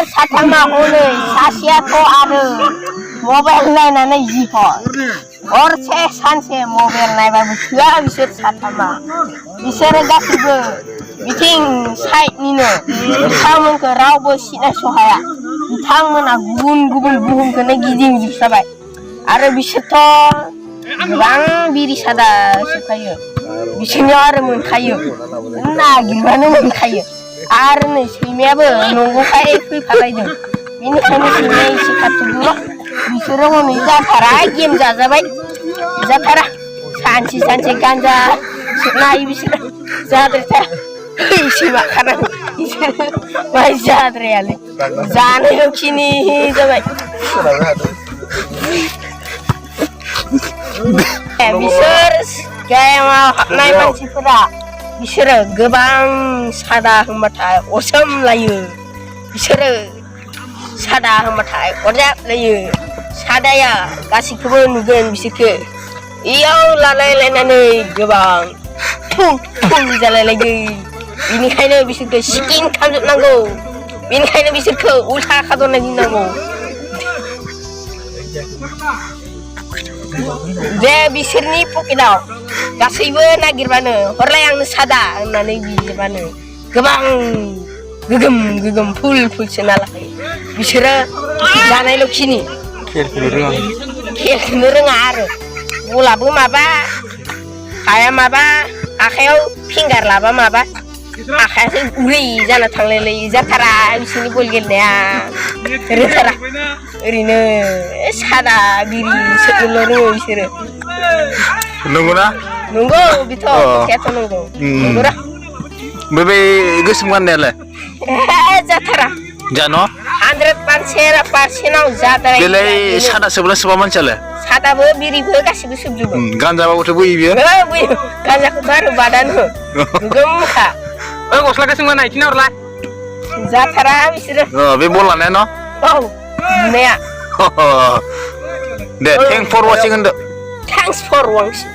बिसोर साथामा हनै सासेयाथ' आरो मबाइल नायनानै जिहर हरसे सानसे मबाइल नायबाबो थोआ बिसोर साथामा बिसोरो गासैबो बिथिं साइडनिनो बिथांमोनखौ रावबो सिनायस' हाया बिथांमोना गुबुन गुबुन बुहुमखौनो गिदिंजोबखाबाय आरो बिसोरथ' गोबां बिरि सादा सोबखायो बिसोरनियाव आरो मोनखायो नागिरबानो मोनखायो आरो नै सैमायाबो नंगौखाय फैफालायदों बेनिखायनो सैमाया एसे खाथिदोंल' बिसोरो हनै जाथारा गेम जाजाबाय जाथारा सानसे गान्जा सोबनो हायो बिसोरो जाद्रायथारा सैमा खानांगौ बिसोरो बाय जाद्रायालै जानायल' खिनि जाबाय बिसोर गामियाव हाबनाय मानसिफोरा बिसोरो गोबां सादा होनबाथाय असोमलायो बिसोरो सादा होनबाथाय अरजाबलायो सादाया गासैखौबो नुगोन बिसोरखौ इयाव लालायलायनानै गोबां फुं जालायलायगोन बेनिखायनो बिसोरखौ सिकिन खालामजोबनांगौ बेनिखायनो बिसोरखौ उल्था खालामनाय दिनांगौ जे बिसोरनि पकेटाव गासैबो नागिरबानो हरलाय आंनो सादा होननानै बिबानो गोबां गोगोम फुल सोना लाखायो बिसोरो जानायल' खिनि खेलखौनो रोङा आरो बलाबो माबा हाया माबा आखायाव फिंगार लाबा माबा आखायासो गुरै जाना थांलायलायो जाथारा बिसोरनि बल गेलेनाया रोंथारा ओरैनो सादा बिरि सोबनोल' रोङो बिसोरो नंगौना नंगौ बेथ' खोथायाथ' नंगौरा ओमफ्राय बे गोसोम गाननायालाय जाथारा जानो 100%आव जाद्राय बेलाय सादा सोबला सोबा मानसियालाय सादाबो बिरिबो गासिबो सोबजोबो गान्जाबाबोथ' बोयो बियो बोयो गान्जाखौथ' आरो बादानो गोगोमखा गस्ला गोसोम नायथिना हरलाय जाथारा बिसोरो बे बल लानाया न' औ बुनाया दे थेंक्स फर वाचिं होनदो थेंक्स फर वाचिं